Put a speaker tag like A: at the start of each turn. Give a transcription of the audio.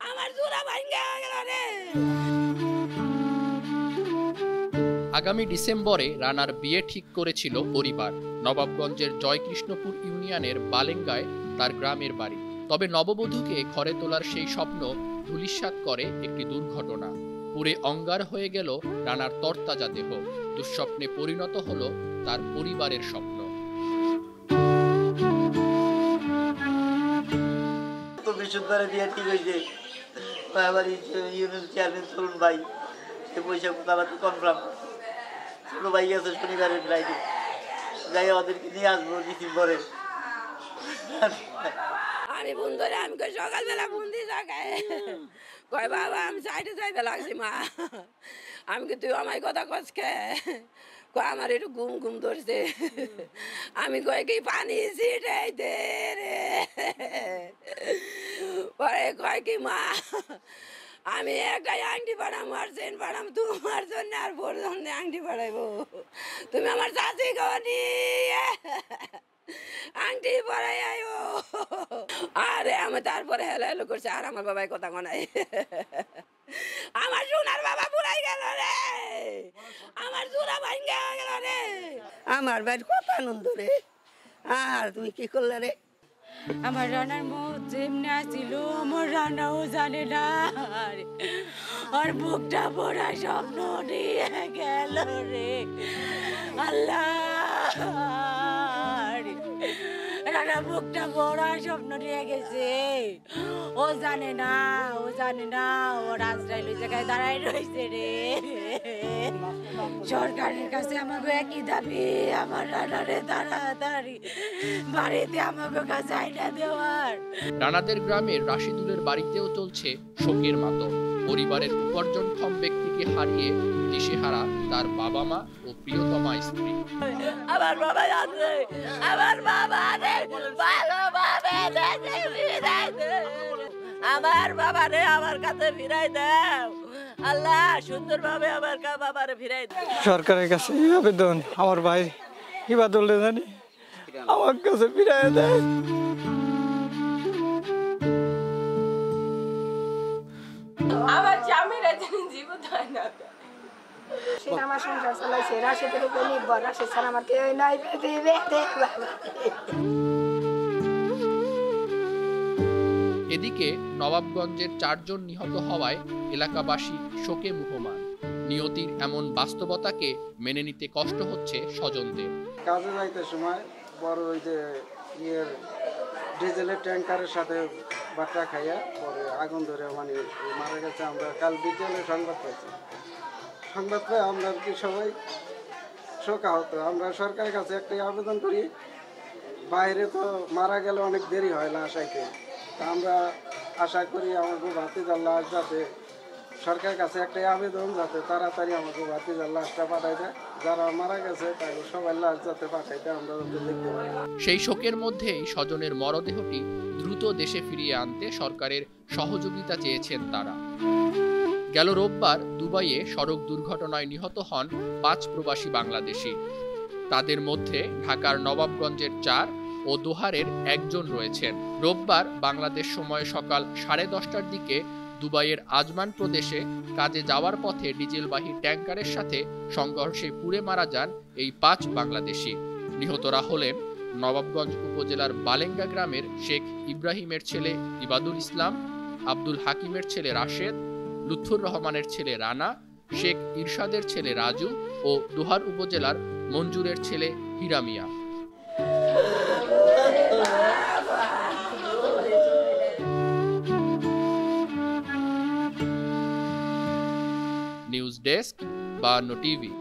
A: আমার জোড়া ভাঙ্গা গেল রে।
B: আগামী ডিসেম্বরে রানার বিয়ে ঠিক করেছিল পরিবার। নবাবগঞ্জের জয়কৃষ্ণপুর ইউনিয়নের বালেঙ্গায় তার গ্রামের বাড়ি। তবে নববধূকে ঘরে তোলার সেই স্বপ্ন ধূলিসাৎ করে একটি দুর্ঘটনা। পুড়ে অঙ্গার হয়ে গেল রানার তরতাজা দেহ। দুঃস্বপ্নে পরিণত হলো তার পরিবারের স্বপ্ন।
C: বিয়ে ঠিক হয়েছে, ইউনিয়ন চেয়ারম্যান তরুণ ভাই সে পয়সা কথাবার্তা কনফার্ম। ছোট ভাই আছে শনিবারের ফ্লাইটে, যাই ওদেরকে নিয়ে আসবো ডিসেম্বরে।
A: আমি ফোন ধরে আমি কই সকালবেলা ফোন দিয়ে জাগায় কয় বাবা আমি সাইডে যাইতে লাগছি মা। আমি কি তুই আমার কথা কসকে কয় আমার একটু ঘুম ঘুম ধরছে। আমি কয় কি পানি ছিটাই দে রে। পরে কয় কি মা আমি একাই আংটি পাড়াম আর চেন পাড়াম, তোমার জন্য আর বোর জন্য আংটি পাড়াইবো। তুমি আমার চাচি গনি আংটি পড়াই আইও। আরে আমি তারপরে হেলো হেলো করছে আর আমার বাবাই কথা কনাই। আমার সোনার বাবা পুরাই গেল রে, আমার জোড়া ভাঙ্গা গেল রে। আমার বাড়ি কত আনন্দ রে। আর তুমি কি করলে রে?
D: আমার রানার মুখ যেমনি আসছিল আমার রানাও জানে না। আর বুকটা পড়া স্বপ্ন নিয়ে গেল রে আল্লাহ। রানা বুকটা পড়া স্বপ্ন নিয়ে গেছে। ও জানে না, ও জানে না ও রাজরাইল জায়গায় দাঁড়াই রয়েছে রে। সরকারের কাছে আমাকে একই দাবি, আমার রানারে তাড়াতাড়ি বাড়িতে আমাকে কাছে আইনা দেওয়ার।
B: রানাদের গ্রামের রাশিদুলের বাড়িতেও চলছে শোকের মাতম। পরিবারের উপার্জনক্ষম ব্যক্তিকে হারিয়ে দিশেহারা তার বাবা মা ও প্রিয়তমা স্ত্রী।
A: আমার বাবা আছে, আমার বাবা ভালোভাবে আমার বাবারে আমার কাছে ফিরাই দাও আল্লাহ, সুন্দরভাবে আমার বাবারে ফিরাই দাও।
E: সরকারের কাছে আবেদন, আমার ভাই ইবাদুল জানি আমার কাছে ফিরাই দেয়।
D: আমার স্বামীরা যেন জীবিত হয় না।
F: সে আমার সংসার চালাইছে, রাশেদের উপর নির্ভর, রাশেদ ছাড়া আমার কেউ নাই।
B: এদিকে নবাবগঞ্জের 4 জন নিহত হওয়ায় এলাকাবাসী শোকে মুহ্যমান। নিয়তির এমন বাস্তবতাকে মেনে নিতে কষ্ট হচ্ছে স্বজনদের।
E: কাজে যাইতে সময় বড় ওই যে ডিজেলের ট্যাঙ্কারের সাথে বাচ্চা খাইয়া পরে আগুন ধরে মানে মারা গেছে। আমরা কাল বিকেলে সংবাদ পাইছি, সংবাদ পেয়ে আমরা কি সবাই শোকাহত। আমরা সরকারের কাছে একটাই আবেদন করি, বাইরে তো মারা গেলে অনেক দেরি হয় লাশ আইতে। তা আমরা আশা করি আমাকে ভাতিজার লাশ যাতে সরকারের কাছে একটাই আবেদন যাতে তাড়াতাড়ি আমাকে ভাতিজার লাশটা পাঠাই দেয়। যারা মারা গেছে তাকে সবাই লাশ যাতে পাঠাই দেয়, আমরা যাতে দেখতে পাই।
B: সেই শোকের মধ্যেই স্বজনের মরদেহটি দ্রুত দেশে ফিরিয়ে আনতে সরকারের সহযোগিতা চেয়েছেন তারা। গেল রোববার দুবাইয়ে সড়ক দুর্ঘটনায় নিহত হন 5 প্রবাসী বাংলাদেশি। তাদের মধ্যে ঢাকার নবাবগঞ্জের 4 ও দোহারের 1 জন রয়েছেন। রোববার বাংলাদেশ সময় সকাল 10:30টার দিকে দুবাইয়ের আজমান প্রদেশে কাজে যাওয়ার পথে ডিজেলবাহী ট্যাঙ্কারের সাথে সংঘর্ষে পুড়ে মারা যান এই 5 বাংলাদেশি। নিহতরা হলেন নবাবগঞ্জ উপজেলার বালেঙ্গা গ্রামের শেখ ইব্রাহিমের ছেলে ইবাদুল ইসলাম, আব্দুল হাকিমের ছেলে রাশেদ, লুৎফুর রহমানের ছেলে রানা, শেখ ইরশাদের ছেলে রাজু ও দোহার উপজেলার মঞ্জুরের ছেলে Hira Mia. News desk, 52 TV.